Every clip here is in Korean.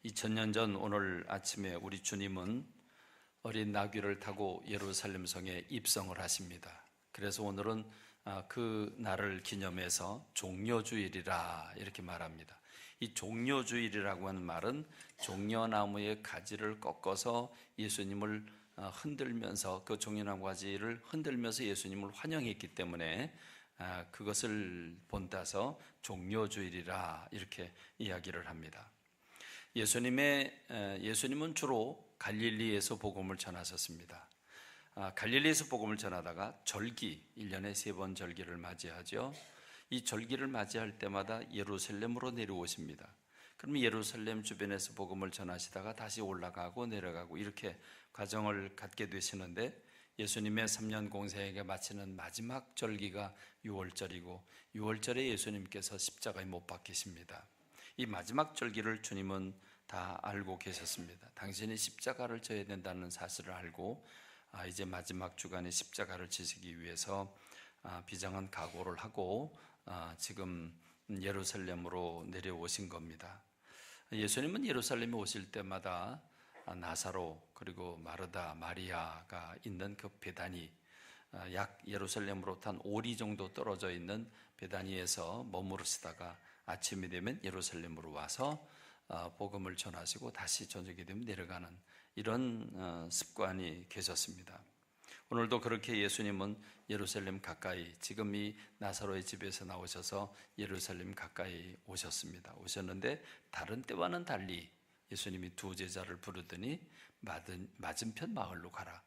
2000년 전 오늘 아침에 우리 주님은 어린 나귀를 타고 예루살렘 성에 입성을 하십니다. 그래서 오늘은 그 날을 기념해서 종려주일이라 이렇게 말합니다. 이 종려주일이라고 하는 말은 종려나무의 가지를 꺾어서 예수님을 흔들면서 그 종려나무 가지를 흔들면서 예수님을 환영했기 때문에 그것을 본따서 종려주일이라 이렇게 이야기를 합니다. 예수님은 주로 갈릴리에서 복음을 전하셨습니다. 갈릴리에서 복음을 전하다가 절기, 1년에 3번 절기를 맞이하죠. 이 절기를 맞이할 때마다 예루살렘으로 내려오십니다. 그러면 예루살렘 주변에서 복음을 전하시다가 다시 올라가고 내려가고 이렇게 과정을 갖게 되시는데, 예수님의 3년 공생애가 마치는 마지막 절기가 6월절이고 6월절에 예수님께서 십자가에 못 박히십니다. 이 마지막 절기를 주님은 다 알고 계셨습니다. 당신이 십자가를 져야 된다는 사실을 알고 이제 마지막 주간에 십자가를 지시기 위해서 비장한 각오를 하고 지금 예루살렘으로 내려오신 겁니다. 예수님은 예루살렘에 오실 때마다 나사로 그리고 마르다, 마리아가 있는 그 베다니, 약 예루살렘으로부터 한 5리 정도 떨어져 있는 베다니에서 머무르시다가 아침이 되면 예루살렘으로 와서 복음을 전하시고 다시 저녁이 되면 내려가는 이런 습관이 계셨습니다. 오늘도 그렇게 예수님은 예루살렘 가까이, 지금 이 나사로의 집에서 나오셔서 예루살렘 가까이 오셨는데, 다른 때와는 달리 예수님이 두 제자를 부르더니 맞은편 마을로 가라.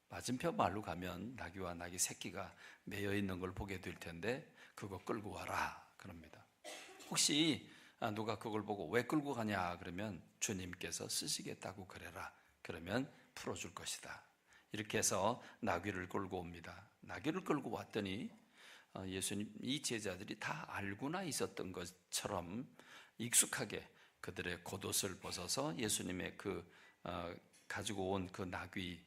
맞은편 마을로 가면 나귀와 나귀 새끼가 매여 있는 걸 보게 될 텐데 그거 끌고 와라 그럽니다. 혹시 누가 그걸 보고 왜 끌고 가냐 그러면 주님께서 쓰시겠다고 그래라. 그러면 풀어줄 것이다. 이렇게 해서 나귀를 끌고 옵니다. 나귀를 끌고 왔더니 예수님, 이 제자들이 다 알고나 있었던 것처럼 익숙하게 그들의 겉옷을 벗어서 예수님의 그 가지고 온 그 나귀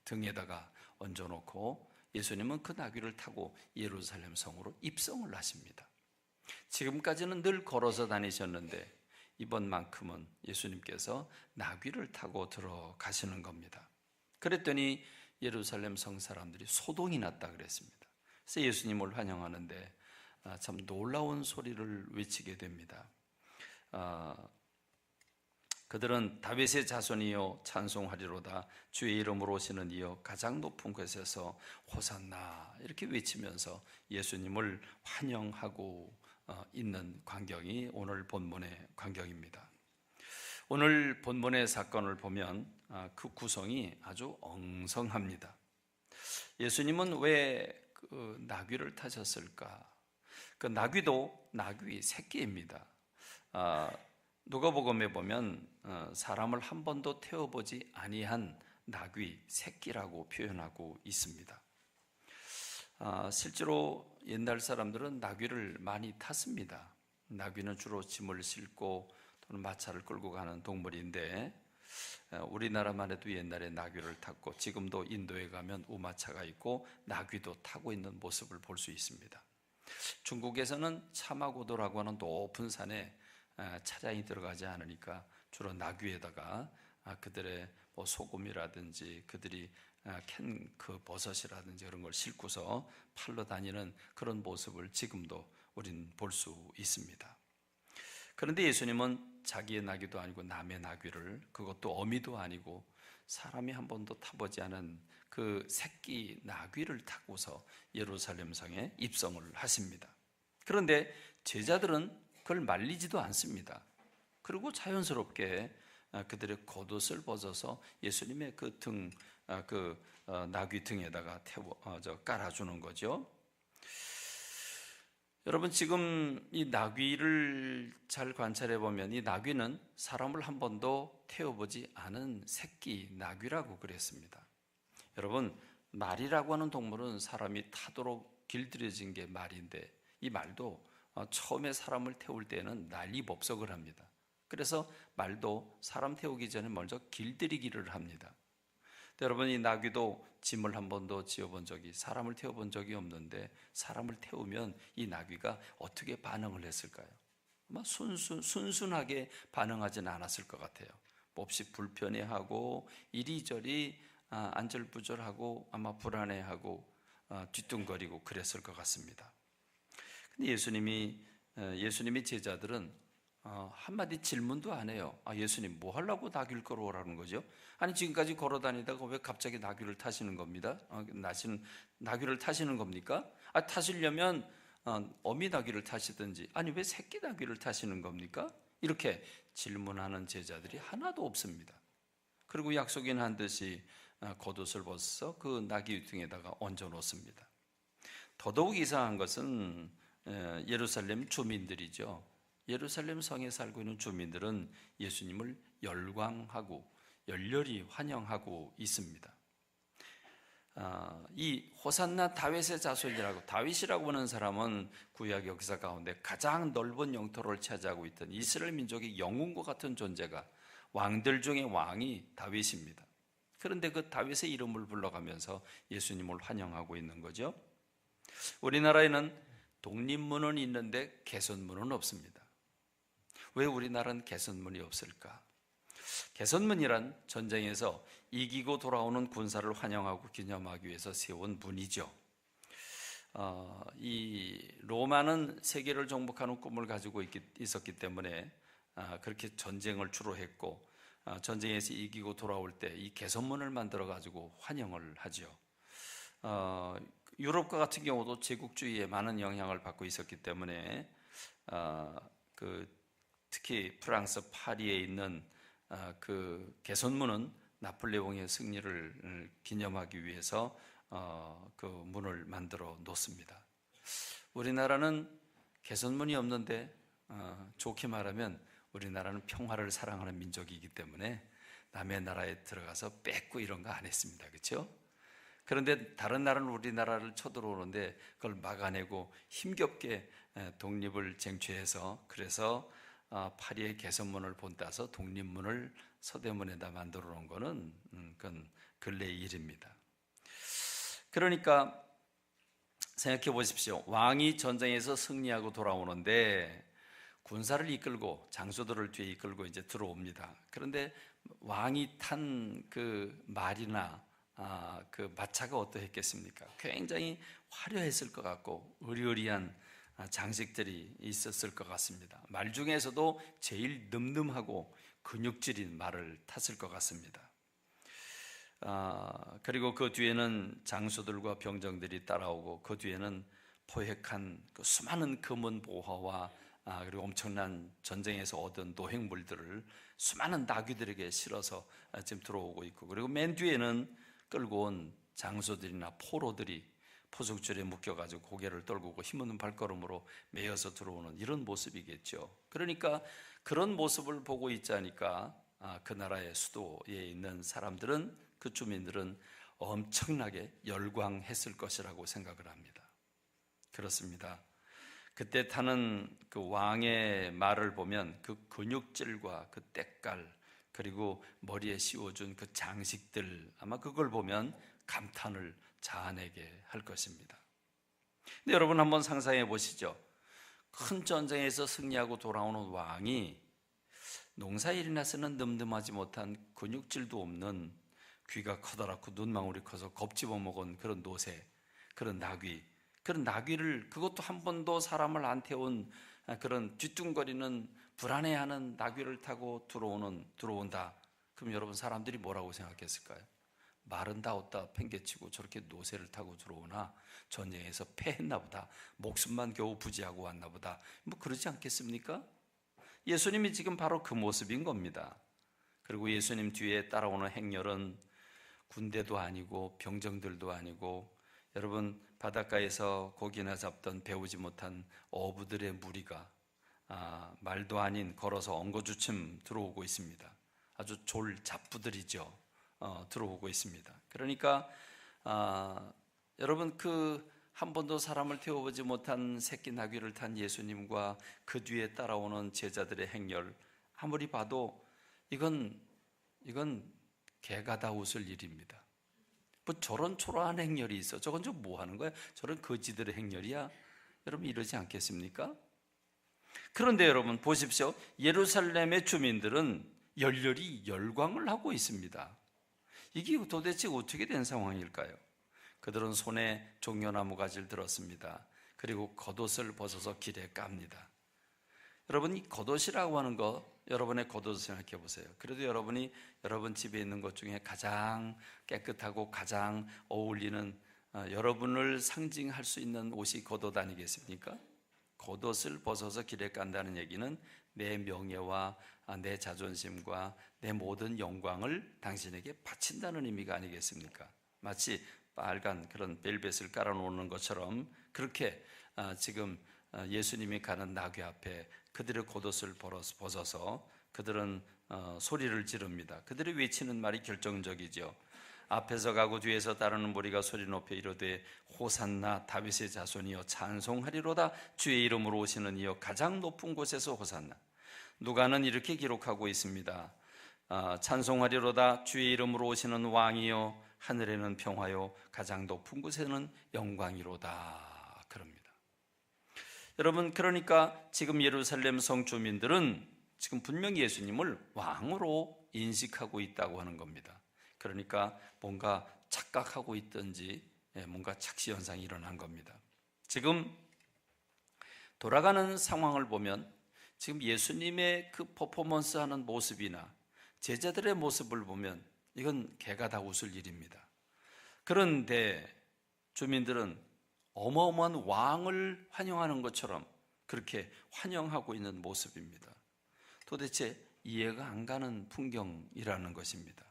등에다가 얹어놓고 예수님은 그 나귀를 타고 예루살렘 성으로 입성을 하십니다. 지금까지는 늘 걸어서 다니셨는데 이번만큼은 예수님께서 나귀를 타고 들어가시는 겁니다. 그랬더니 예루살렘 성 사람들이 소동이 났다 그랬습니다. 그래서 예수님을 환영하는데 참 놀라운 소리를 외치게 됩니다. 그들은 다윗의 자손이여 찬송하리로다, 주의 이름으로 오시는 이여 가장 높은 곳에서 호산나 이렇게 외치면서 예수님을 환영하고 있는 광경이 오늘 본문의 광경입니다. 오늘 본문의 사건을 보면 그 구성이 아주 엉성합니다. 예수님은 왜 그 나귀를 타셨을까? 그 나귀도 나귀 새끼입니다. 누가복음에 보면 사람을 한 번도 태워보지 아니한 나귀 새끼라고 표현하고 있습니다. 실제로 옛날 사람들은 나귀를 많이 탔습니다. 나귀는 주로 짐을 싣고 또는 마차를 끌고 가는 동물인데, 우리나라만 해도 옛날에 나귀를 탔고 지금도 인도에 가면 우마차가 있고 나귀도 타고 있는 모습을 볼 수 있습니다. 중국에서는 차마고도라고 하는 높은 산에 차량이 들어가지 않으니까 주로 나귀에다가 그들의 소금이라든지 그들이 캔 그 버섯이라든지 그런 걸 싣고서 팔러 다니는 그런 모습을 지금도 우린 볼 수 있습니다. 그런데 예수님은 자기의 나귀도 아니고 남의 나귀를, 그것도 어미도 아니고 사람이 한 번도 타보지 않은 그 새끼 나귀를 타고서 예루살렘 성에 입성을 하십니다. 그런데 제자들은 그걸 말리지도 않습니다. 그리고 자연스럽게 그들의 겉옷을 벗어서 예수님의 그 나귀 등에다가 깔아주는 거죠. 여러분, 지금 이 나귀를 잘 관찰해 보면 이 나귀는 사람을 한 번도 태워보지 않은 새끼 나귀라고 그랬습니다. 여러분, 말이라고 하는 동물은 사람이 타도록 길들여진 게 말인데, 이 말도 처음에 사람을 태울 때는 난리법석을 합니다. 그래서 말도 사람 태우기 전에 먼저 길들이기를 합니다. 여러분, 이 나귀도 짐을 한 번도 지어본 적이, 사람을 태워본 적이 없는데 사람을 태우면 이 나귀가 어떻게 반응을 했을까요? 아마 순순하게 반응하지는 않았을 것 같아요. 몹시 불편해하고 이리저리 안절부절하고 아마 불안해하고 뒤뚱거리고 그랬을 것 같습니다. 근데 예수님이 제자들은 한마디 질문도 안 해요. 예수님 뭐 하려고 나귀를 끌어오라는 거죠? 아니 지금까지 걸어 다니다가 왜 갑자기 나귀를 타시는 겁니다? 나귀를 타시는 겁니까? 타시려면 어미 나귀를 타시든지, 아니 왜 새끼 나귀를 타시는 겁니까? 이렇게 질문하는 제자들이 하나도 없습니다. 그리고 약속인 한 듯이 겉옷을 벗어 그 나귀 위등에다가 얹어 놓습니다. 더더욱 이상한 것은 예루살렘 주민들이죠. 예루살렘 성에 살고 있는 주민들은 예수님을 열광하고 열렬히 환영하고 있습니다. 이 호산나 다윗의 자손이라고, 다윗이라고 하는 사람은 구약 역사 가운데 가장 넓은 영토를 차지하고 있던 이스라엘 민족의 영웅과 같은 존재가, 왕들 중에 왕이 다윗입니다. 그런데 그 다윗의 이름을 불러가면서 예수님을 환영하고 있는 거죠. 우리나라에는 독립문은 있는데 개선문은 없습니다. 왜 우리나라는 개선문이 없을까? 개선문이란 전쟁에서 이기고 돌아오는 군사를 환영하고 기념하기 위해서 세운 문이죠. 이 로마는 세계를 정복하는 꿈을 가지고 있었기 때문에 그렇게 전쟁을 주로 했고, 전쟁에서 이기고 돌아올 때 이 개선문을 만들어 가지고 환영을 하죠. 유럽과 같은 경우도 제국주의에 많은 영향을 받고 있었기 때문에 특히 프랑스 파리에 있는 그 개선문은 나폴레옹의 승리를 기념하기 위해서 그 문을 만들어 놓습니다. 우리나라는 개선문이 없는데 좋게 말하면 우리나라는 평화를 사랑하는 민족이기 때문에 남의 나라에 들어가서 뺏고 이런 거 안 했습니다. 그렇죠? 그런데 다른 나라는 우리나라를 쳐들어오는데 그걸 막아내고 힘겹게 독립을 쟁취해서, 그래서 파리의 개선문을 본따서 독립문을 서대문에다 만들어 놓은 거는 그건 근래의 일입니다. 그러니까 생각해 보십시오. 왕이 전쟁에서 승리하고 돌아오는데 군사를 이끌고, 장수들을 뒤에 이끌고 이제 들어옵니다. 그런데 왕이 탄 그 말이나 그 마차가 어떠했겠습니까? 굉장히 화려했을 것 같고 의리의리한 장식들이 있었을 것 같습니다. 말 중에서도 제일 늠름하고 근육질인 말을 탔을 것 같습니다. 그리고 그 뒤에는 장수들과 병정들이 따라오고, 그 뒤에는 포획한 그 수많은 금은 보화와 그리고 엄청난 전쟁에서 얻은 노획물들을 수많은 나귀들에게 실어서 지금 들어오고 있고, 그리고 맨 뒤에는 끌고 온 장수들이나 포로들이 포석줄에 묶여가지고 고개를 떨구고 힘없는 발걸음으로 매여서 들어오는 이런 모습이겠죠. 그러니까 그런 모습을 보고 있자니까 그 나라의 수도에 있는 사람들은, 그 주민들은 엄청나게 열광했을 것이라고 생각을 합니다. 그렇습니다. 그때 타는 그 왕의 말을 보면 그 근육질과 그 때깔, 그리고 머리에 씌워준 그 장식들, 아마 그걸 보면 감탄을 자아내게 할 것입니다. 근데 여러분 한번 상상해 보시죠. 큰 전쟁에서 승리하고 돌아오는 왕이 농사일이나서는 늠름하지 못한 근육질도 없는, 귀가 커다랗고 눈망울이 커서 겁집어 먹은 그런 노새, 그런 나귀를, 그것도 한 번도 사람을 안 태운 그런 뒤뚱거리는 불안해하는 나귀를 타고 들어온다. 그럼 여러분 사람들이 뭐라고 생각했을까요? 말은 다 얻다 팽개치고 저렇게 노새를 타고 들어오나, 전쟁에서 패했나 보다, 목숨만 겨우 부지하고 왔나 보다, 뭐 그러지 않겠습니까? 예수님이 지금 바로 그 모습인 겁니다. 그리고 예수님 뒤에 따라오는 행렬은 군대도 아니고 병정들도 아니고, 여러분 바닷가에서 고기나 잡던 배우지 못한 어부들의 무리가 말도 아닌 걸어서 엉거주춤 들어오고 있습니다. 아주 졸잡부들이죠. 들어오고 있습니다. 그러니까 여러분 그 한 번도 사람을 태워보지 못한 새끼 나귀를 탄 예수님과 그 뒤에 따라오는 제자들의 행렬, 아무리 봐도 이건 개가 다 웃을 일입니다. 뭐 저런 초라한 행렬이 있어, 저건 좀 뭐 하는 거야? 저런 거지들의 행렬이야? 여러분 이러지 않겠습니까? 그런데 여러분 보십시오. 예루살렘의 주민들은 열렬히 열광을 하고 있습니다. 이게 도대체 어떻게 된 상황일까요? 그들은 손에 종려나무 가지를 들었습니다. 그리고 겉옷을 벗어서 길에 깝니다. 여러분, 이 겉옷이라고 하는 거, 여러분의 겉옷을 생각해 보세요. 그래도 여러분이 여러분 집에 있는 것 중에 가장 깨끗하고 가장 어울리는 여러분을 상징할 수 있는 옷이 겉옷 아니겠습니까? 겉옷을 벗어서 길에 깐다는 얘기는 내 명예와 내 자존심과 내 모든 영광을 당신에게 바친다는 의미가 아니겠습니까? 마치 빨간 그런 벨벳을 깔아놓는 것처럼 그렇게 지금 예수님이 가는 나귀 앞에 그들의 겉옷을 벗어서 그들은 소리를 지릅니다. 그들이 외치는 말이 결정적이죠. 앞에서 가고 뒤에서 따르는 무리가 소리 높여 이르되 호산나 다윗의 자손이여 찬송하리로다. 주의 이름으로 오시는 이여 가장 높은 곳에서 호산나. 누가는 이렇게 기록하고 있습니다. 찬송하리로다. 주의 이름으로 오시는 왕이여 하늘에는 평화요 가장 높은 곳에는 영광이로다. 그럽니다. 여러분, 그러니까 지금 예루살렘 성 주민들은 지금 분명히 예수님을 왕으로 인식하고 있다고 하는 겁니다. 그러니까 뭔가 착각하고 있든지 뭔가 착시 현상이 일어난 겁니다. 지금 돌아가는 상황을 보면 지금 예수님의 그 퍼포먼스 하는 모습이나 제자들의 모습을 보면 이건 개가 다 웃을 일입니다. 그런데 주민들은 어마어마한 왕을 환영하는 것처럼 그렇게 환영하고 있는 모습입니다. 도대체 이해가 안 가는 풍경이라는 것입니다.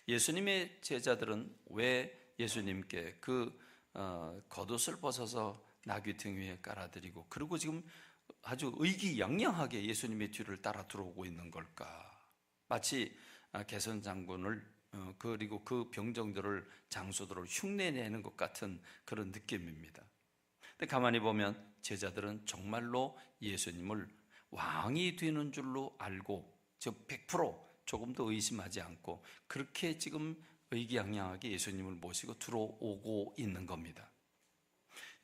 예수님의 제자들은 왜 예수님께 그 겉옷을 벗어서 나귀 등 위에 깔아드리고 그리고 지금 아주 의기양양하게 예수님의 뒤를 따라 들어오고 있는 걸까? 마치 개선 장군을 그리고 그 병정들을 장수들을 흉내내는 것 같은 그런 느낌입니다. 근데 가만히 보면 제자들은 정말로 예수님을 왕이 되는 줄로 알고 즉 100% 조금도 의심하지 않고 그렇게 지금 의기양양하게 예수님을 모시고 들어오고 있는 겁니다.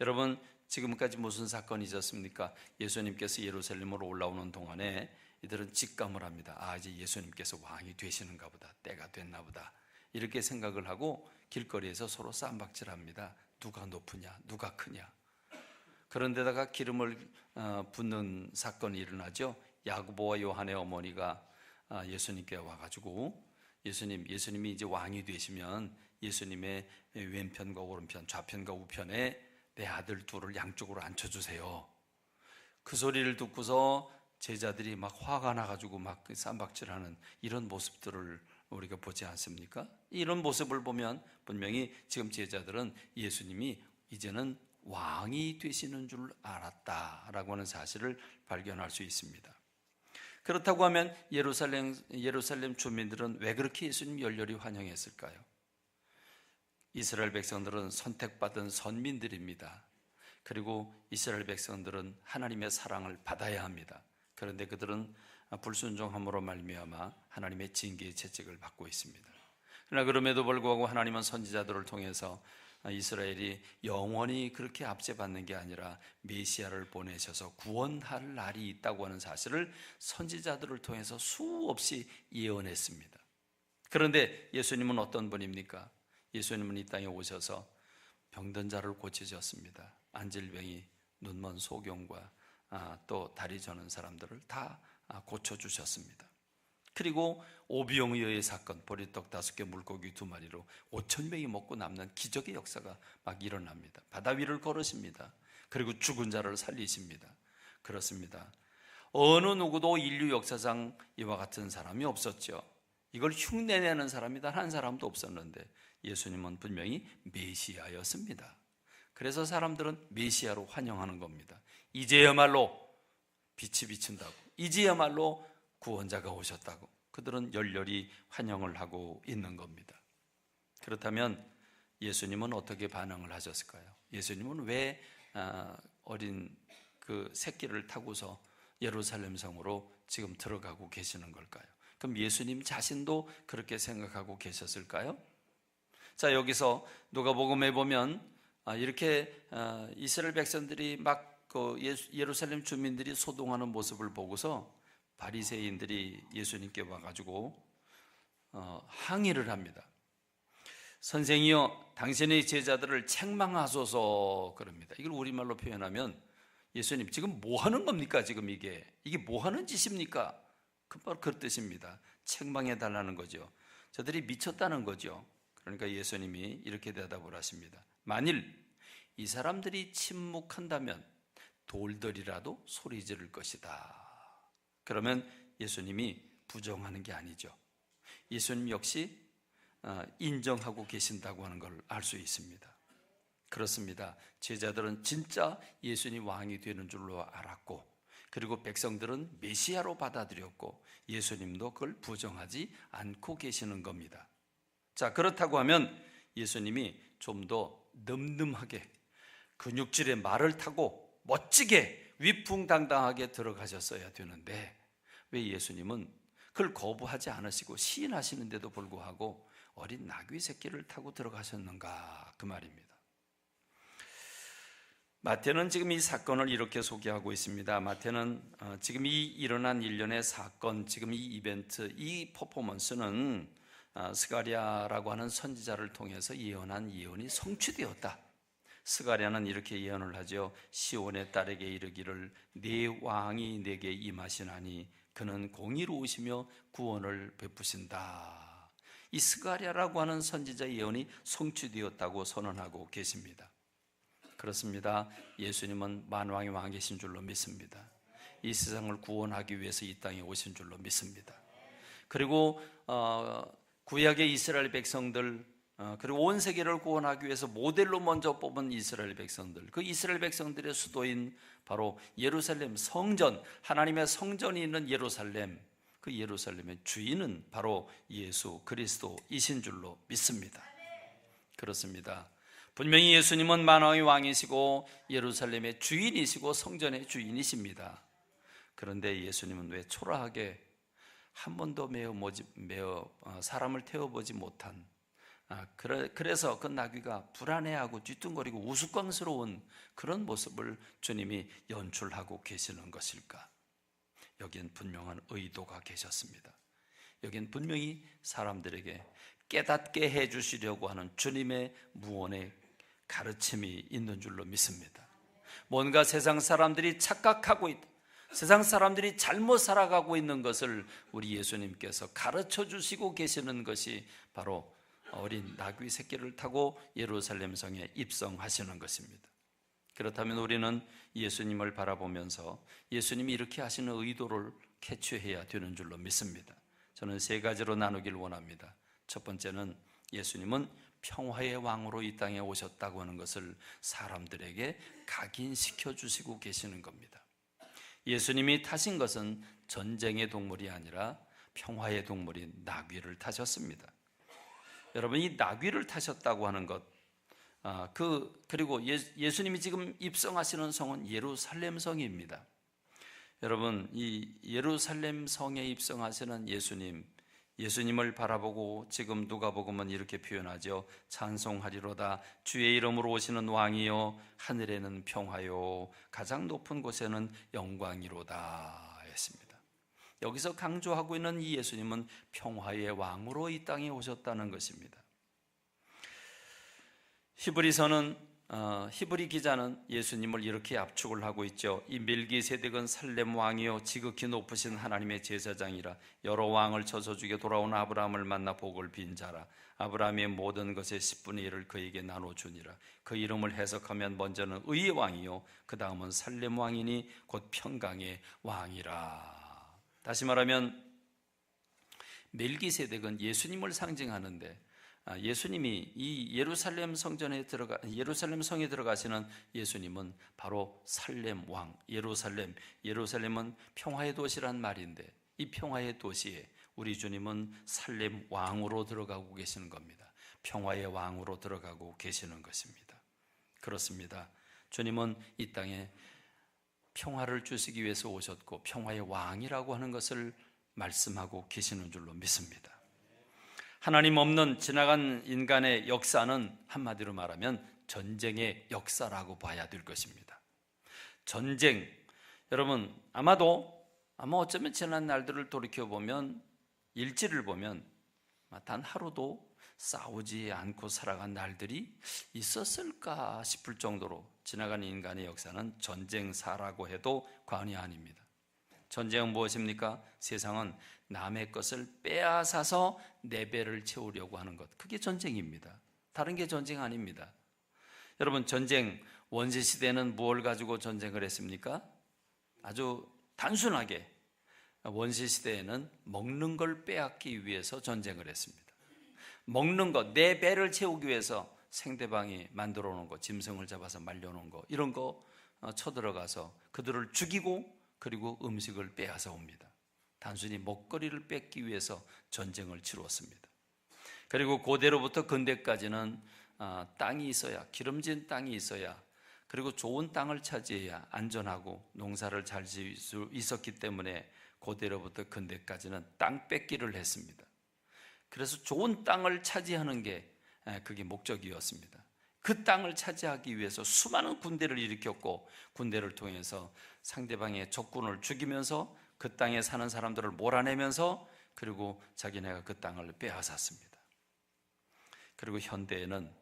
여러분, 지금까지 무슨 사건이 있었습니까? 예수님께서 예루살렘으로 올라오는 동안에 이들은 직감을 합니다. 이제 예수님께서 왕이 되시는가 보다, 때가 됐나 보다, 이렇게 생각을 하고 길거리에서 서로 쌈박질합니다. 누가 높으냐, 누가 크냐. 그런데다가 기름을 붓는 사건이 일어나죠. 야고보와 요한의 어머니가 예수님께 와가지고 예수님이 이제 왕이 되시면 예수님의 왼편과 오른편, 좌편과 우편에 내 아들 둘을 양쪽으로 앉혀주세요. 그 소리를 듣고서 제자들이 막 화가 나가지고 막 쌈박질하는 이런 모습들을 우리가 보지 않습니까? 이런 모습을 보면 분명히 지금 제자들은 예수님이 이제는 왕이 되시는 줄 알았다라고 하는 사실을 발견할 수 있습니다. 그렇다고 하면 예루살렘 주민들은 왜 그렇게 예수님 열렬히 환영했을까요? 이스라엘 백성들은 선택받은 선민들입니다. 그리고 이스라엘 백성들은 하나님의 사랑을 받아야 합니다. 그런데 그들은 불순종함으로 말미암아 하나님의 징계의 채찍을 받고 있습니다. 그러나 그럼에도 불구하고 하나님은 선지자들을 통해서 이스라엘이 영원히 그렇게 압제받는 게 아니라 메시아를 보내셔서 구원할 날이 있다고 하는 사실을 선지자들을 통해서 수없이 예언했습니다. 그런데 예수님은 어떤 분입니까? 예수님은 이 땅에 오셔서 병든 자를 고치셨습니다. 안질병이, 눈먼 소경과 또 다리 저는 사람들을 다 고쳐주셨습니다. 그리고 오병이어의 사건, 보리떡 5개 물고기 2마리로 5,000명이 먹고 남는 기적의 역사가 막 일어납니다. 바다 위를 걸으십니다. 그리고 죽은 자를 살리십니다. 그렇습니다. 어느 누구도 인류 역사상 이와 같은 사람이 없었죠. 이걸 흉내내는 사람이 단 한 사람도 없었는데 예수님은 분명히 메시아였습니다. 그래서 사람들은 메시아로 환영하는 겁니다. 이제야말로 빛이 비친다고, 이제야말로 구원자가 오셨다고 그들은 열렬히 환영을 하고 있는 겁니다. 그렇다면 예수님은 어떻게 반응을 하셨을까요? 예수님은 왜 어린 그 새끼를 타고서 예루살렘 성으로 지금 들어가고 계시는 걸까요? 그럼 예수님 자신도 그렇게 생각하고 계셨을까요? 자, 여기서 누가복음에 보면 이렇게 이스라엘 백성들이 막 예루살렘 주민들이 소동하는 모습을 보고서 바리새인들이 예수님께 와가지고 항의를 합니다. 선생이여, 당신의 제자들을 책망하소서 그럽니다. 이걸 우리말로 표현하면, 예수님 지금 뭐 하는 겁니까? 지금 이게 뭐 하는 짓입니까? 바로 그 뜻입니다. 책망해 달라는 거죠. 저들이 미쳤다는 거죠. 그러니까 예수님이 이렇게 대답을 하십니다. 만일 이 사람들이 침묵한다면 돌들이라도 소리 지를 것이다. 그러면 예수님이 부정하는 게 아니죠. 예수님 역시 인정하고 계신다고 하는 걸 알 수 있습니다. 그렇습니다. 제자들은 진짜 예수님 왕이 되는 줄로 알았고, 그리고 백성들은 메시아로 받아들였고, 예수님도 그걸 부정하지 않고 계시는 겁니다. 자, 그렇다고 하면 예수님이 좀 더 늠름하게 근육질의 말을 타고 멋지게 위풍당당하게 들어가셨어야 되는데, 왜 예수님은 그걸 거부하지 않으시고 시인하시는데도 불구하고 어린 나귀 새끼를 타고 들어가셨는가, 그 말입니다. 마태는 지금 이 사건을 이렇게 소개하고 있습니다. 마태는 지금 이 일어난 일련의 사건, 지금 이 이벤트, 이 퍼포먼스는 스가랴라고 하는 선지자를 통해서 예언한 예언이 성취되었다. 스가랴는 이렇게 예언을 하죠. 시온의 딸에게 이르기를 네 왕이 내게 임하시나니 그는 공의로우시며 구원을 베푸신다. 이 스가랴라고 하는 선지자 예언이 성취되었다고 선언하고 계십니다. 그렇습니다. 예수님은 만왕의 왕이신 줄로 믿습니다. 이 세상을 구원하기 위해서 이 땅에 오신 줄로 믿습니다. 그리고 구약의 이스라엘 백성들, 그리고 온 세계를 구원하기 위해서 모델로 먼저 뽑은 이스라엘 백성들, 그 이스라엘 백성들의 수도인 바로 예루살렘 성전, 하나님의 성전이 있는 예루살렘, 그 예루살렘의 주인은 바로 예수 그리스도이신 줄로 믿습니다. 그렇습니다. 분명히 예수님은 만왕의 왕이시고 예루살렘의 주인이시고 성전의 주인이십니다. 그런데 예수님은 왜 초라하게 한 번도 사람을 태워보지 못한, 그래서 그 나귀가 불안해하고 뒤뚱거리고 우스꽝스러운 그런 모습을 주님이 연출하고 계시는 것일까? 여기엔 분명한 의도가 계셨습니다. 여기엔 분명히 사람들에게 깨닫게 해주시려고 하는 주님의 무언의 가르침이 있는 줄로 믿습니다. 뭔가 세상 사람들이 착각하고 있다, 세상 사람들이 잘못 살아가고 있는 것을 우리 예수님께서 가르쳐 주시고 계시는 것이 바로 어린 나귀 새끼를 타고 예루살렘 성에 입성하시는 것입니다. 그렇다면 우리는 예수님을 바라보면서 예수님이 이렇게 하시는 의도를 캐치해야 되는 줄로 믿습니다. 저는 세 가지로 나누길 원합니다. 첫 번째는 예수님은 평화의 왕으로 이 땅에 오셨다고 하는 것을 사람들에게 각인시켜 주시고 계시는 겁니다. 예수님이 타신 것은 전쟁의 동물이 아니라 평화의 동물인 나귀를 타셨습니다. 여러분, 이 나귀를 타셨다고 하는 것, 그리고 예수님이 지금 입성하시는 성은 예루살렘 성입니다. 여러분, 이 예루살렘 성에 입성하시는 예수님을 바라보고 지금 누가복음은 이렇게 표현하죠. 찬송하리로다 주의 이름으로 오시는 왕이요 하늘에는 평화요 가장 높은 곳에는 영광이로다 했습니다. 여기서 강조하고 있는 이 예수님은 평화의 왕으로 이 땅에 오셨다는 것입니다. 히브리 기자는 예수님을 이렇게 압축을 하고 있죠. 이 멜기세덱은 살렘 왕이요 지극히 높으신 하나님의 제사장이라 여러 왕을 쳐서 죽여 돌아온 아브라함을 만나 복을 빈 자라. 아브라함의 모든 것의 10분의 1을 그에게 나눠주니라. 그 이름을 해석하면 먼저는 의의 왕이요 그 다음은 살렘 왕이니 곧 평강의 왕이라. 다시 말하면 멜기세덱은 예수님을 상징하는데, 예수님이 이 예루살렘 성에 들어가시는 예수님은 바로 살렘 왕, 예루살렘은 평화의 도시란 말인데, 이 평화의 도시에 우리 주님은 살렘 왕으로 들어가고 계시는 겁니다. 평화의 왕으로 들어가고 계시는 것입니다. 그렇습니다. 주님은 이 땅에 평화를 주시기 위해서 오셨고 평화의 왕이라고 하는 것을 말씀하고 계시는 줄로 믿습니다. 하나님 없는 지나간 인간의 역사는 한마디로 말하면 전쟁의 역사라고 봐야 될 것입니다. 전쟁. 여러분 아마 어쩌면 지난 날들을 돌이켜보면 일지를 보면 단 하루도 싸우지 않고 살아간 날들이 있었을까 싶을 정도로 지나간 인간의 역사는 전쟁사라고 해도 과언이 아닙니다. 전쟁은 무엇입니까? 세상은 남의 것을 빼앗아서 내 배를 채우려고 하는 것, 그게 전쟁입니다. 다른 게 전쟁 아닙니다. 여러분 전쟁, 원시시대는 무엇을 가지고 전쟁을 했습니까? 아주 단순하게 원시시대에는 먹는 걸 빼앗기 위해서 전쟁을 했습니다. 먹는 것, 내 배를 채우기 위해서 상대방이 만들어 놓은 거, 짐승을 잡아서 말려놓은 거, 이런 거 쳐들어가서 그들을 죽이고 그리고 음식을 빼앗아 옵니다. 단순히 먹거리를 뺏기 위해서 전쟁을 치루었습니다. 그리고 고대로부터 근대까지는 땅이 있어야, 기름진 땅이 있어야, 그리고 좋은 땅을 차지해야 안전하고 농사를 잘 지을 수 있었기 때문에 고대로부터 근대까지는 땅 뺏기를 했습니다. 그래서 좋은 땅을 차지하는 게 그게 목적이었습니다. 그 땅을 차지하기 위해서 수많은 군대를 일으켰고, 군대를 통해서 상대방의 적군을 죽이면서 그 땅에 사는 사람들을 몰아내면서 그리고 자기네가 그 땅을 빼앗았습니다. 그리고 현대에는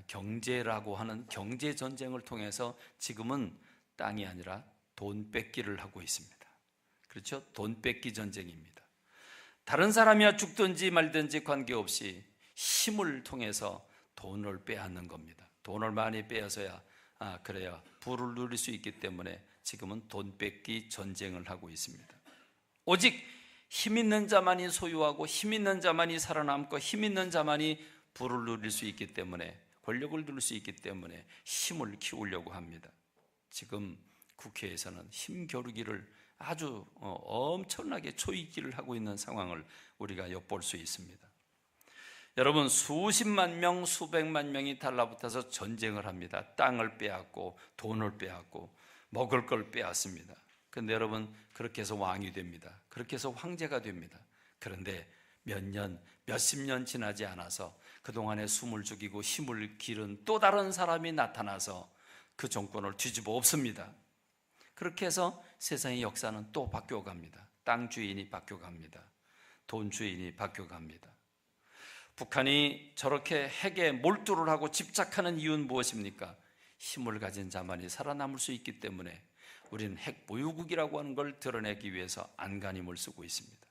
경제라고 하는 경제 전쟁을 통해서 지금은 땅이 아니라 돈 뺏기를 하고 있습니다. 그렇죠? 돈 뺏기 전쟁입니다. 다른 사람이야 죽든지 말든지 관계없이 힘을 통해서 돈을 빼앗는 겁니다. 돈을 많이 빼앗아야 그래야 부를 누릴 수 있기 때문에 지금은 돈 뺏기 전쟁을 하고 있습니다. 오직 힘 있는 자만이 소유하고 힘 있는 자만이 살아남고 힘 있는 자만이 부를 누릴 수 있기 때문에, 권력을 누릴 수 있기 때문에 힘을 키우려고 합니다. 지금 국회에서는 힘 겨루기를 아주 엄청나게 초이기를 하고 있는 상황을 우리가 엿볼 수 있습니다. 여러분 수십만 명, 수백만 명이 달라붙어서 전쟁을 합니다. 땅을 빼앗고 돈을 빼앗고 먹을 걸 빼앗습니다. 그런데 여러분 그렇게 해서 왕이 됩니다. 그렇게 해서 황제가 됩니다. 그런데 몇 년, 몇십 년 지나지 않아서 그동안에 숨을 죽이고 힘을 기른 또 다른 사람이 나타나서 그 정권을 뒤집어 엎습니다. 그렇게 해서 세상의 역사는 또 바뀌어갑니다. 땅 주인이 바뀌어갑니다. 돈 주인이 바뀌어갑니다. 북한이 저렇게 핵에 몰두를 하고 집착하는 이유는 무엇입니까? 힘을 가진 자만이 살아남을 수 있기 때문에 우리는 핵 보유국이라고 하는 걸 드러내기 위해서 안간힘을 쓰고 있습니다.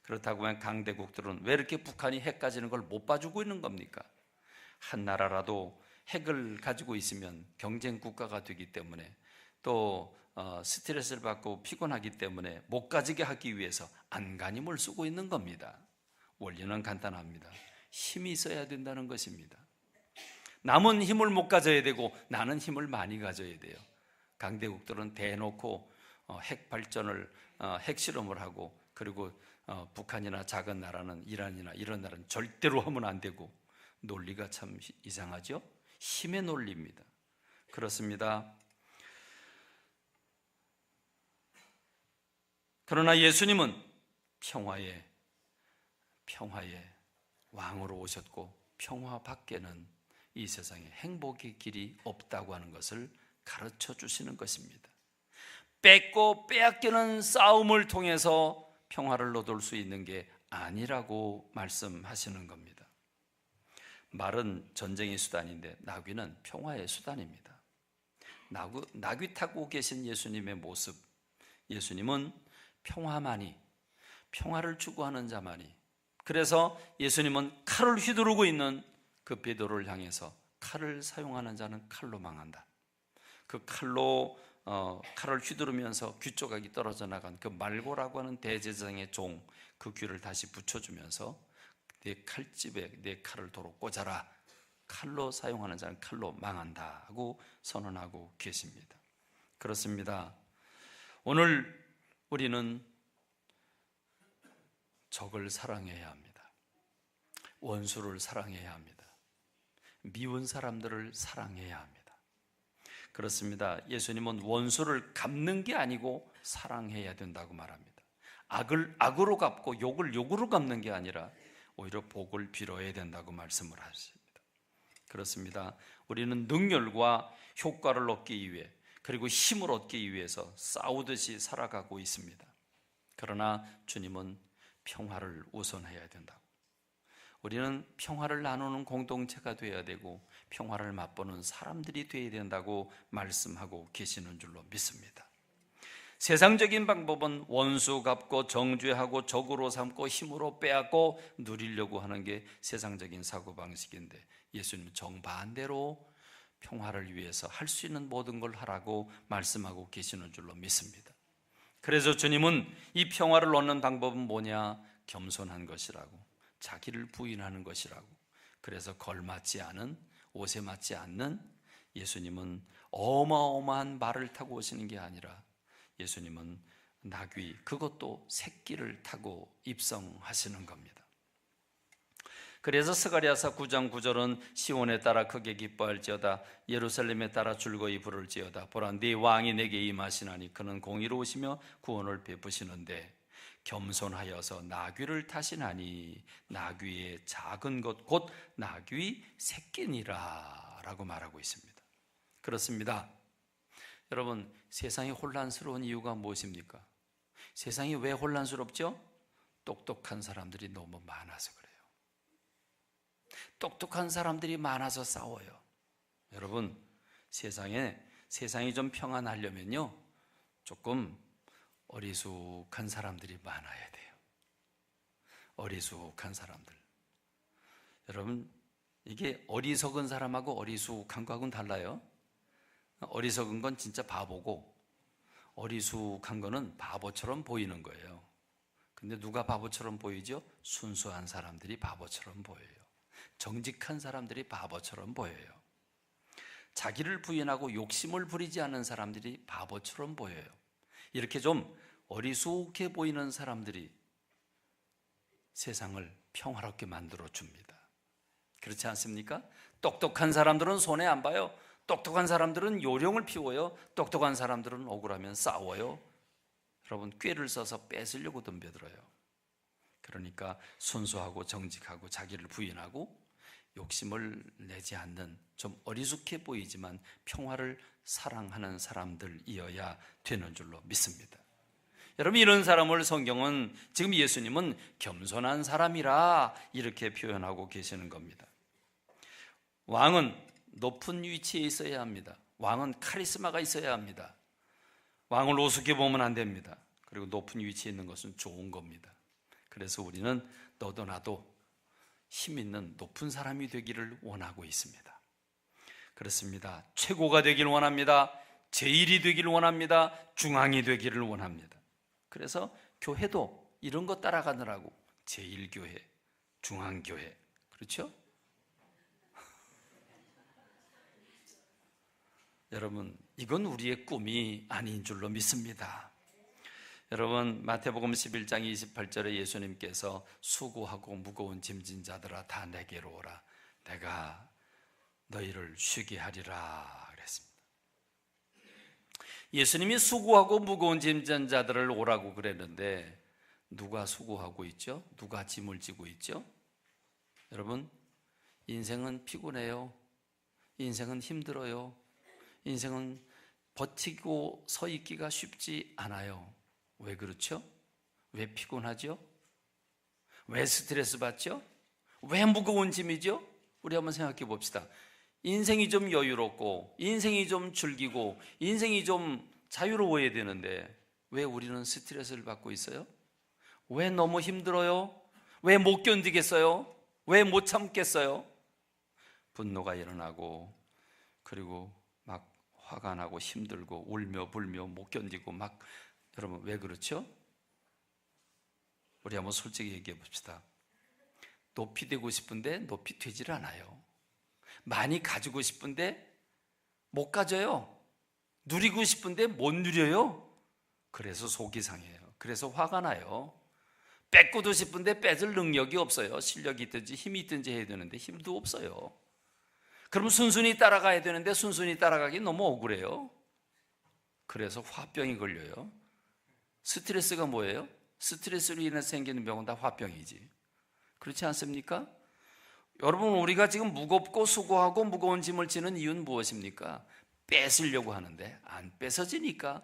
그렇다고 하면 강대국들은 왜 이렇게 북한이 핵 가지는 걸 못 봐주고 있는 겁니까? 한 나라라도 핵을 가지고 있으면 경쟁 국가가 되기 때문에 또 스트레스를 받고 피곤하기 때문에 못 가지게 하기 위해서 안간힘을 쓰고 있는 겁니다. 원리는 간단합니다. 힘이 있어야 된다는 것입니다. 남은 힘을 못 가져야 되고 나는 힘을 많이 가져야 돼요. 강대국들은 대놓고 핵 발전을 핵실험을 하고, 그리고 북한이나 작은 나라는 이란이나 이런 나라는 절대로 하면 안 되고, 논리가 참 이상하죠? 힘의 논리입니다. 그렇습니다. 그러나 예수님은 평화의 왕으로 오셨고 평화 밖에는 이 세상에 행복의 길이 없다고 하는 것을 가르쳐 주시는 것입니다. 뺏고 빼앗기는 싸움을 통해서 평화를 얻을 수 있는 게 아니라고 말씀하시는 겁니다. 말은 전쟁의 수단인데 나귀는 평화의 수단입니다. 나귀 타고 계신 예수님의 모습, 예수님은 평화를 추구하는 자만이, 그래서 예수님은 칼을 휘두르고 있는 그 베드로를 향해서 칼을 사용하는 자는 칼로 망한다. 그 칼로 칼을 휘두르면서 귀 조각이 떨어져 나간 그 말고라고 하는 대제사장의 종, 그 귀를 다시 붙여주면서 내 칼집에 내 칼을 도로 꽂아라. 칼로 사용하는 자는 칼로 망한다 하고 선언하고 계십니다. 그렇습니다. 오늘 우리는 적을 사랑해야 합니다. 원수를 사랑해야 합니다. 미운 사람들을 사랑해야 합니다. 그렇습니다. 예수님은 원수를 갚는 게 아니고 사랑해야 된다고 말합니다. 악을 악으로 갚고 욕을 욕으로 갚는 게 아니라 오히려 복을 빌어야 된다고 말씀을 하십니다. 그렇습니다. 우리는 능률과 효과를 얻기 위해, 그리고 힘을 얻기 위해서 싸우듯이 살아가고 있습니다. 그러나 주님은 평화를 우선해야 된다고. 우리는 평화를 나누는 공동체가 되어야 되고 평화를 맛보는 사람들이 되어야 된다고 말씀하고 계시는 줄로 믿습니다. 세상적인 방법은 원수 갚고 정죄하고 적으로 삼고 힘으로 빼앗고 누리려고 하는 게 세상적인 사고방식인데, 예수님은 정반대로 평화를 위해서 할 수 있는 모든 걸 하라고 말씀하고 계시는 줄로 믿습니다. 그래서 주님은 이 평화를 얻는 방법은 뭐냐? 겸손한 것이라고, 자기를 부인하는 것이라고. 그래서 걸맞지 않은, 옷에 맞지 않는, 예수님은 어마어마한 말을 타고 오시는 게 아니라 예수님은 나귀, 그것도 새끼를 타고 입성하시는 겁니다. 그래서 스가랴서 9장 9절은 시온에 따라 크게 기뻐할지어다, 예루살렘에 따라 즐거이 부를지어다. 보라, 네 왕이 내게 임하시나니 그는 공의로우시며 구원을 베푸시는데 겸손하여서 나귀를 타시나니 나귀의 작은 것 곧 나귀 새끼니라 라고 말하고 있습니다. 그렇습니다. 여러분, 세상이 혼란스러운 이유가 무엇입니까? 세상이 왜 혼란스럽죠? 똑똑한 사람들이 너무 많아서 그래요. 똑똑한 사람들이 많아서 싸워요. 여러분, 세상이 좀 평안하려면요, 조금 어리숙한 사람들이 많아야 돼요. 어리숙한 사람들. 여러분, 이게 어리석은 사람하고 어리숙한 거하고는 달라요. 어리석은 건 진짜 바보고 어리숙한 거는 바보처럼 보이는 거예요. 근데 누가 바보처럼 보이죠? 순수한 사람들이 바보처럼 보여요. 정직한 사람들이 바보처럼 보여요. 자기를 부인하고 욕심을 부리지 않는 사람들이 바보처럼 보여요. 이렇게 좀 어리숙해 보이는 사람들이 세상을 평화롭게 만들어 줍니다. 그렇지 않습니까? 똑똑한 사람들은 손해 안 봐요. 똑똑한 사람들은 요령을 피워요. 똑똑한 사람들은 억울하면 싸워요. 여러분, 꾀를 써서 뺏으려고 덤벼들어요. 그러니까 순수하고 정직하고 자기를 부인하고 욕심을 내지 않는, 좀 어리숙해 보이지만 평화를 사랑하는 사람들이어야 되는 줄로 믿습니다. 여러분, 이런 사람을 성경은, 지금 예수님은 겸손한 사람이라 이렇게 표현하고 계시는 겁니다. 왕은 높은 위치에 있어야 합니다. 왕은 카리스마가 있어야 합니다. 왕을 우습게 보면 안 됩니다. 그리고 높은 위치에 있는 것은 좋은 겁니다. 그래서 우리는 너도 나도 힘 있는 높은 사람이 되기를 원하고 있습니다. 그렇습니다. 최고가 되기를 원합니다. 제일이 되기를 원합니다. 중앙이 되기를 원합니다. 그래서 교회도 이런 거 따라가느라고 제일교회, 중앙교회, 그렇죠? 여러분, 이건 우리의 꿈이 아닌 줄로 믿습니다. 여러분, 마태복음 11장 28절에 예수님께서 수고하고 무거운 짐진 자들아 다 내게로 오라, 내가 너희를 쉬게 하리라 그랬습니다. 예수님이 수고하고 무거운 짐진 자들을 오라고 그랬는데 누가 수고하고 있죠? 누가 짐을 지고 있죠? 여러분, 인생은 피곤해요. 인생은 힘들어요. 인생은 버티고 서 있기가 쉽지 않아요. 왜 그렇죠? 왜 피곤하죠? 왜 스트레스 받죠? 왜 무거운 짐이죠? 우리 한번 생각해 봅시다. 인생이 좀 여유롭고 인생이 좀 즐기고 인생이 좀 자유로워야 되는데 왜 우리는 스트레스를 받고 있어요? 왜 너무 힘들어요? 왜 못 견디겠어요? 왜 못 참겠어요? 분노가 일어나고, 그리고 막 화가 나고 힘들고 울며 불며 못 견디고 막. 여러분, 왜 그렇죠? 우리 한번 솔직히 얘기해 봅시다. 높이 되고 싶은데 높이 되질 않아요. 많이 가지고 싶은데 못 가져요. 누리고 싶은데 못 누려요. 그래서 속이 상해요. 그래서 화가 나요. 뺏고도 싶은데 뺏을 능력이 없어요. 실력이 있든지 힘이 있든지 해야 되는데 힘도 없어요. 그럼 순순히 따라가야 되는데 순순히 따라가기 너무 억울해요. 그래서 화병이 걸려요. 스트레스가 뭐예요? 스트레스로 인해서 생기는 병은 다 화병이지. 그렇지 않습니까? 여러분, 우리가 지금 무겁고 수고하고 무거운 짐을 지는 이유는 무엇입니까? 뺏으려고 하는데 안 뺏어지니까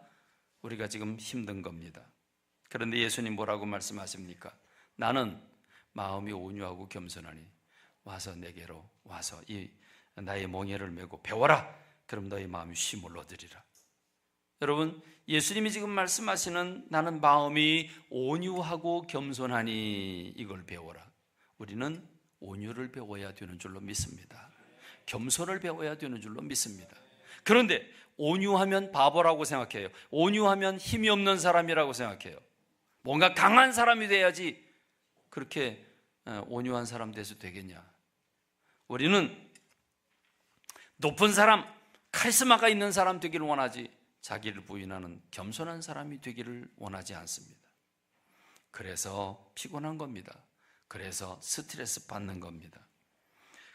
우리가 지금 힘든 겁니다. 그런데 예수님 뭐라고 말씀하십니까? 나는 마음이 온유하고 겸손하니 와서 내게로 와서 이 나의 멍에를 메고 배워라. 그럼 너의 마음이 쉼을 얻으리라. 여러분, 예수님이 지금 말씀하시는 나는 마음이 온유하고 겸손하니 이걸 배워라. 우리는 온유를 배워야 되는 줄로 믿습니다. 겸손을 배워야 되는 줄로 믿습니다. 그런데 온유하면 바보라고 생각해요. 온유하면 힘이 없는 사람이라고 생각해요. 뭔가 강한 사람이 돼야지 그렇게 온유한 사람 돼서 되겠냐. 우리는 높은 사람, 카리스마가 있는 사람 되기를 원하지 자기를 부인하는 겸손한 사람이 되기를 원하지 않습니다. 그래서 피곤한 겁니다. 그래서 스트레스 받는 겁니다.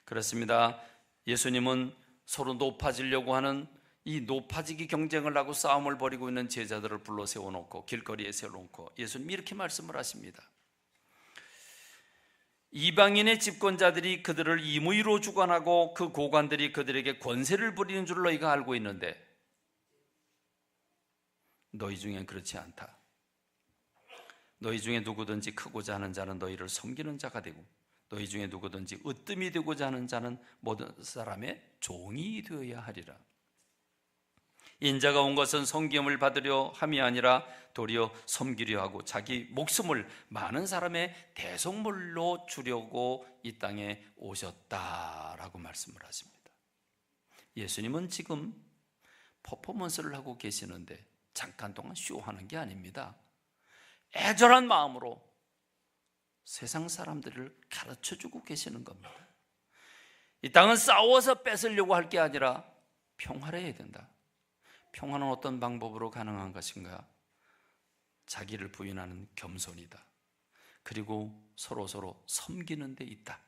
그렇습니다. 예수님은 서로 높아지려고 하는 이 높아지기 경쟁을 하고 싸움을 벌이고 있는 제자들을 불러 세워놓고 길거리에 세워놓고 예수님이 이렇게 말씀을 하십니다. 이방인의 집권자들이 그들을 임의로 주관하고 그 고관들이 그들에게 권세를 부리는 줄 너희가 알고 있는데 너희 중엔 그렇지 않다. 너희 중에 누구든지 크고자 하는 자는 너희를 섬기는 자가 되고 너희 중에 누구든지 으뜸이 되고자 하는 자는 모든 사람의 종이 되어야 하리라. 인자가 온 것은 섬김을 받으려 함이 아니라 도리어 섬기려 하고 자기 목숨을 많은 사람의 대속물로 주려고 이 땅에 오셨다라고 말씀을 하십니다. 예수님은 지금 퍼포먼스를 하고 계시는데 잠깐 동안 쇼하는 게 아닙니다. 애절한 마음으로 세상 사람들을 가르쳐주고 계시는 겁니다. 이 땅은 싸워서 뺏으려고 할 게 아니라 평화를 해야 된다. 평화는 어떤 방법으로 가능한 것인가? 자기를 부인하는 겸손이다. 그리고 서로 섬기는 데 있다.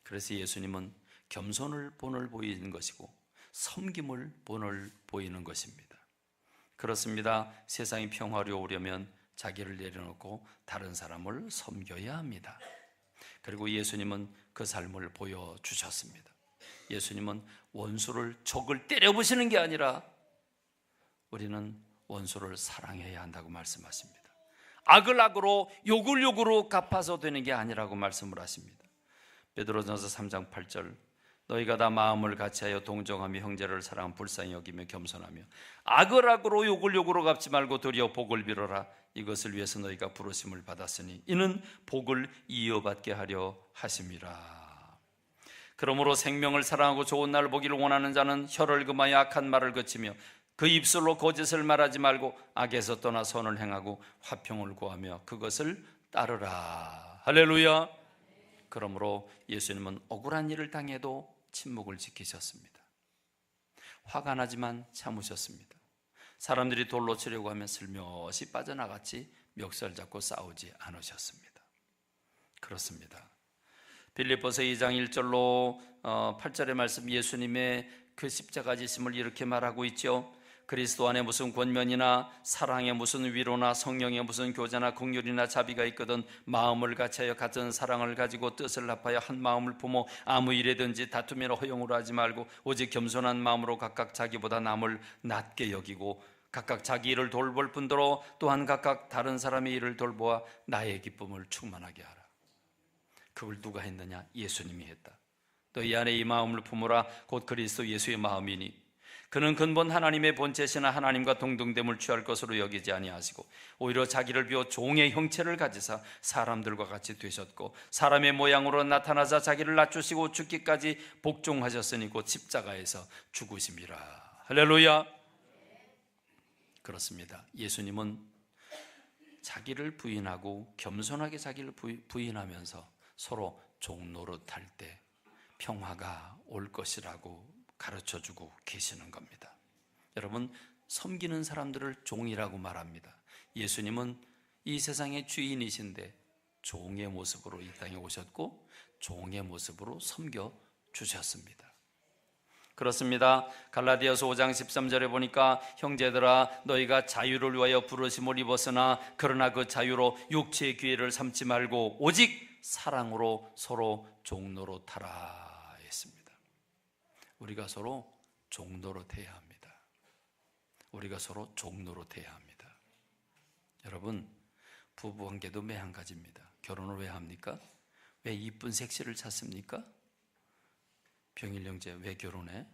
그래서 예수님은 겸손을 본을 보이는 것이고 섬김을 본을 보이는 것입니다. 그렇습니다. 세상이 평화로우려면 자기를 내려놓고 다른 사람을 섬겨야 합니다. 그리고 예수님은 그 삶을 보여주셨습니다. 예수님은 원수를 적을 때려부시는 게 아니라 우리는 원수를 사랑해야 한다고 말씀하십니다. 악을 악으로 욕을 욕으로 갚아서 되는 게 아니라고 말씀을 하십니다. 베드로전서 3장 8절 너희가 다 마음을 같이하여 동정하며 형제를 사랑 불쌍히 여기며 겸손하며 악을 악으로 욕을 욕으로 갚지 말고 도리어 복을 빌어라. 이것을 위해서 너희가 부르심을 받았으니 이는 복을 이어받게 하려 하심이라. 그러므로 생명을 사랑하고 좋은 날을 보기를 원하는 자는 혀를 금하여 악한 말을 그치며 그 입술로 거짓을 말하지 말고 악에서 떠나 선을 행하고 화평을 구하며 그것을 따르라. 할렐루야. 그러므로 예수님은 억울한 일을 당해도 침묵을 지키셨습니다. 화가 나지만 참으셨습니다. 사람들이 돌로 치려고 하면 슬며시 빠져나갔지 멱살 잡고 싸우지 않으셨습니다. 그렇습니다. 빌립보서 2장 1절로 8절의 말씀, 예수님의 그 십자가 지심을 이렇게 말하고 있죠. 그리스도 안에 무슨 권면이나 사랑에 무슨 위로나 성령에 무슨 교제나 긍휼이나 자비가 있거든 마음을 같이하여 같은 사랑을 가지고 뜻을 합하여 한 마음을 품어 아무 일에든지 다툼이나 허용으로 하지 말고 오직 겸손한 마음으로 각각 자기보다 남을 낮게 여기고 각각 자기 일을 돌볼 뿐더러 또한 각각 다른 사람의 일을 돌보아 나의 기쁨을 충만하게 하라. 그걸 누가 했느냐? 예수님이 했다. 너희 안에 이 마음을 품으라. 곧 그리스도 예수의 마음이니 그는 근본 하나님의 본체시나 하나님과 동등됨을 취할 것으로 여기지 아니하시고 오히려 자기를 비워 종의 형체를 가지사 사람들과 같이 되셨고 사람의 모양으로 나타나사 자기를 낮추시고 죽기까지 복종하셨으니 곧 십자가에서 죽으심이라. 할렐루야. 그렇습니다. 예수님은 자기를 부인하고 겸손하게 자기를 부인하면서 서로 종노릇할 때 평화가 올 것이라고 가르쳐주고 계시는 겁니다. 여러분, 섬기는 사람들을 종이라고 말합니다. 예수님은 이 세상의 주인이신데 종의 모습으로 이 땅에 오셨고 종의 모습으로 섬겨주셨습니다. 그렇습니다. 갈라디아서 5장 13절에 보니까 형제들아 너희가 자유를 위하여 부르심을 입었으나 그러나 그 자유로 육체의 기회를 삼지 말고 오직 사랑으로 서로 종노릇하라 했습니다. 우리가 서로 종노릇해야 합니다. 우리가 서로 종노릇해야 합니다. 여러분, 부부관계도 매한가지입니다. 결혼을 왜 합니까? 왜 이쁜 섹시를 찾습니까? 병일 형제, 왜 결혼해?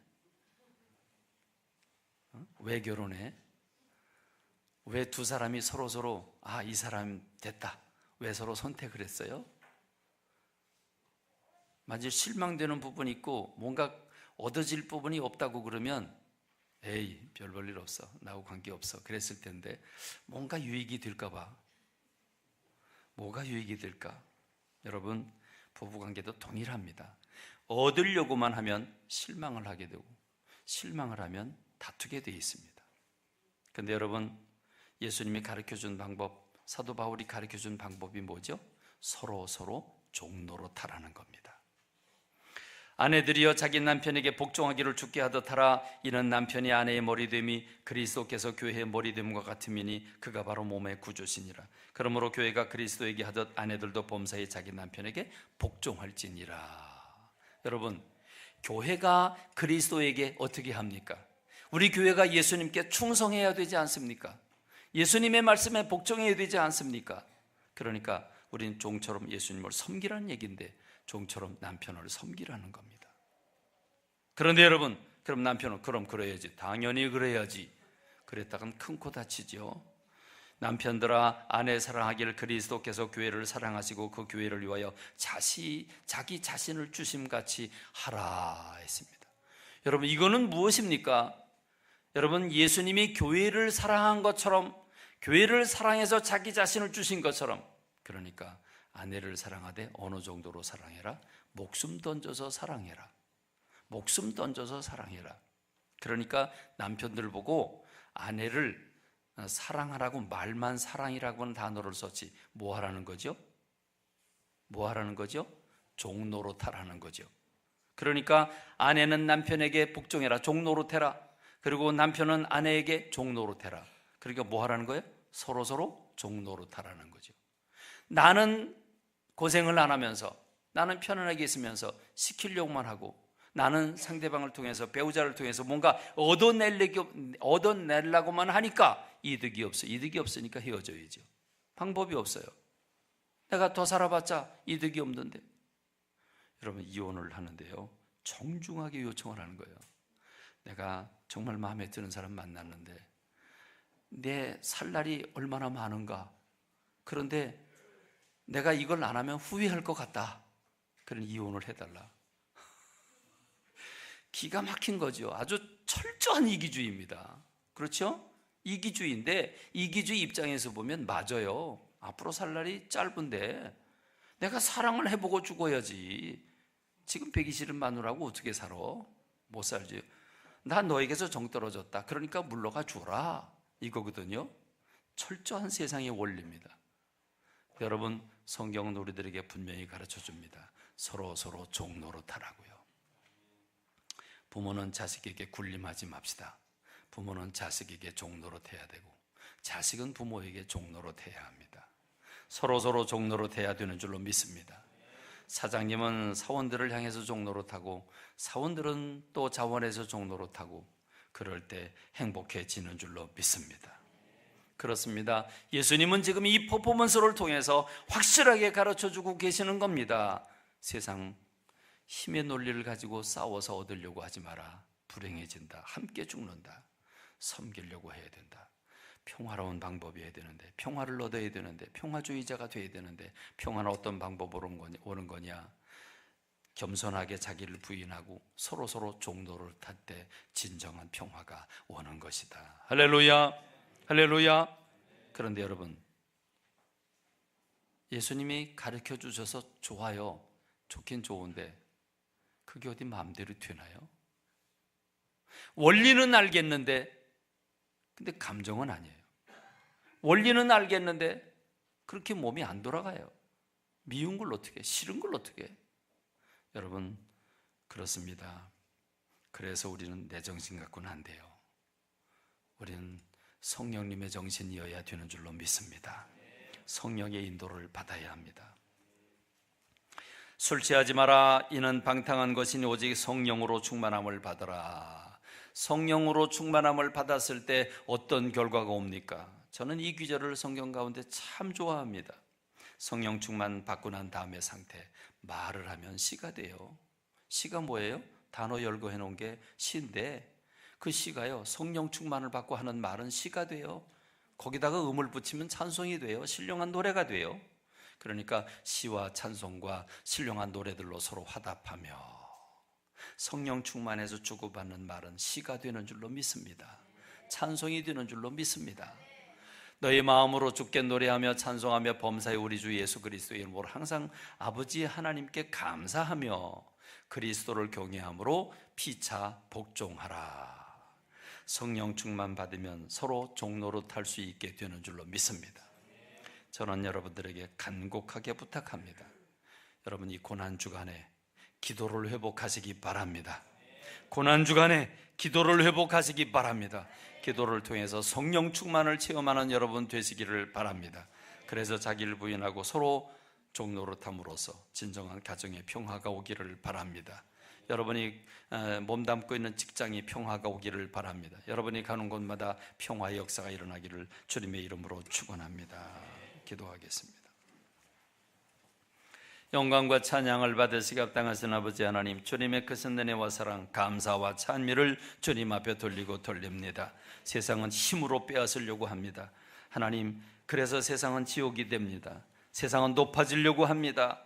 왜 결혼해? 왜 두 사람이 서로 이 사람 됐다, 왜 서로 선택을 했어요? 만약 실망되는 부분이 있고 뭔가 얻어질 부분이 없다고 그러면 에이, 별 볼 일 없어, 나하고 관계없어 그랬을 텐데, 뭔가 유익이 될까 봐. 뭐가 유익이 될까? 여러분, 부부관계도 동일합니다. 얻으려고만 하면 실망을 하게 되고, 실망을 하면 다투게 되어 있습니다. 그런데 여러분, 예수님이 가르쳐준 방법, 사도 바울이 가르쳐준 방법이 뭐죠? 서로 종노릇하라는 겁니다. 아내들이여 자기 남편에게 복종하기를 주께 하듯 하라. 이는 남편이 아내의 머리됨이 그리스도께서 교회의 머리됨과 같음이니 그가 바로 몸의 구주시니라. 그러므로 교회가 그리스도에게 하듯 아내들도 범사에 자기 남편에게 복종할지니라. 여러분, 교회가 그리스도에게 어떻게 합니까? 우리 교회가 예수님께 충성해야 되지 않습니까? 예수님의 말씀에 복종해야 되지 않습니까? 그러니까 우리는 종처럼 예수님을 섬기라는 얘기인데, 종처럼 남편을 섬기라는 겁니다. 그런데 여러분, 그럼 남편은 그럼 그래야지, 당연히 그래야지, 그랬다간 큰 코 다치죠. 남편들아, 아내 사랑하기를 그리스도께서 교회를 사랑하시고 그 교회를 위하여 자기 자신을 주심같이 하라 했습니다. 여러분, 이거는 무엇입니까? 여러분, 예수님이 교회를 사랑한 것처럼, 교회를 사랑해서 자기 자신을 주신 것처럼, 그러니까 아내를 사랑하되 어느 정도로 사랑해라? 목숨 던져서 사랑해라. 목숨 던져서 사랑해라. 그러니까 남편들 보고 아내를 사랑하라고, 말만 사랑이라고 하는 단어를 썼지, 뭐 하라는 거죠? 뭐 하라는 거죠? 종노릇하라는 거죠. 그러니까 아내는 남편에게 복종해라, 종노릇해라. 그리고 남편은 아내에게 종노릇해라. 그러니까 뭐 하라는 거예요? 서로 종노릇하라는 거죠. 나는 고생을 안 하면서, 나는 편안하게 있으면서 시키려고만 하고, 나는 상대방을 통해서, 배우자를 통해서 뭔가 얻어내려고만 하니까 이득이 없어. 이득이 없으니까 헤어져야죠. 방법이 없어요. 내가 더 살아봤자 이득이 없는데. 여러분, 이혼을 하는데요, 정중하게 요청을 하는 거예요. 내가 정말 마음에 드는 사람 만났는데 내 살 날이 얼마나 많은가. 그런데 내가 이걸 안 하면 후회할 것 같다. 그런 이혼을 해달라. 기가 막힌 거죠. 아주 철저한 이기주의입니다. 그렇죠? 이기주의인데, 이기주의 입장에서 보면 맞아요. 앞으로 살 날이 짧은데 내가 사랑을 해보고 죽어야지. 지금 배기 싫은 마누라고 어떻게 살아? 못 살지. 나 너에게서 정 떨어졌다, 그러니까 물러가 주라, 이거거든요. 철저한 세상의 원리입니다. 여러분, 성경은 우리들에게 분명히 가르쳐줍니다. 서로 종노릇하라고요. 부모는 자식에게 군림하지 맙시다. 부모는 자식에게 종노릇해야 되고, 자식은 부모에게 종노릇해야 합니다. 서로 종노릇해야 되는 줄로 믿습니다. 사장님은 사원들을 향해서 종노릇하고, 사원들은 또 자원해서 종노릇하고, 그럴 때 행복해지는 줄로 믿습니다. 그렇습니다. 예수님은 지금 이 퍼포먼스를 통해서 확실하게 가르쳐주고 계시는 겁니다. 세상 힘의 논리를 가지고 싸워서 얻으려고 하지 마라. 불행해진다. 함께 죽는다. 섬기려고 해야 된다. 평화로운 방법이어야 되는데, 평화를 얻어야 되는데, 평화주의자가 돼야 되는데, 평화는 어떤 방법으로 오는 거냐? 겸손하게 자기를 부인하고 서로 종노릇할 때 진정한 평화가 오는 것이다. 할렐루야, 할렐루야. 그런데 여러분, 예수님이 가르쳐 주셔서 좋아요. 좋긴 좋은데 그게 어디 마음대로 되나요? 원리는 알겠는데 근데 감정은 아니에요. 원리는 알겠는데 그렇게 몸이 안 돌아가요. 미운 걸 어떻게 해? 싫은 걸 어떻게 해? 여러분, 그렇습니다. 그래서 우리는 내 정신 갖고는 안 돼요. 우리는 성령님의 정신이어야 되는 줄로 믿습니다. 성령의 인도를 받아야 합니다. 술 취하지 마라. 이는 방탕한 것이니 오직 성령으로 충만함을 받으라. 성령으로 충만함을 받았을 때 어떤 결과가 옵니까? 저는 이 구절을 성경 가운데 참 좋아합니다. 성령 충만 받고 난 다음의 상태, 말을 하면 시가 돼요. 시가 뭐예요? 단어 열거해 놓은 게 시인데, 그 시가요, 성령 충만을 받고 하는 말은 시가 돼요. 거기다가 음을 붙이면 찬송이 돼요. 신령한 노래가 돼요. 그러니까 시와 찬송과 신령한 노래들로 서로 화답하며 성령 충만해서 주고받는 말은 시가 되는 줄로 믿습니다. 찬송이 되는 줄로 믿습니다. 너희 마음으로 주께 노래하며 찬송하며 범사의 우리 주 예수 그리스도의 이름으로 항상 아버지 하나님께 감사하며 그리스도를 경외함으로 피차 복종하라. 성령 충만 받으면 서로 종노릇 할 수 있게 되는 줄로 믿습니다. 저는 여러분들에게 간곡하게 부탁합니다. 여러분, 이 고난주간에 기도를 회복하시기 바랍니다. 고난주간에 기도를 회복하시기 바랍니다. 기도를 통해서 성령 충만을 체험하는 여러분 되시기를 바랍니다. 그래서 자기를 부인하고 서로 종노릇함으로써 진정한 가정의 평화가 오기를 바랍니다. 여러분이 몸담고 있는 직장이 평화가 오기를 바랍니다. 여러분이 가는 곳마다 평화의 역사가 일어나기를 주님의 이름으로 축원합니다. 기도하겠습니다. 영광과 찬양을 받으시기 합당하신 아버지 하나님, 주님의 크신 은혜와 사랑, 감사와 찬미를 주님 앞에 돌립니다. 세상은 힘으로 빼앗으려고 합니다. 하나님, 그래서 세상은 지옥이 됩니다. 세상은 높아지려고 합니다.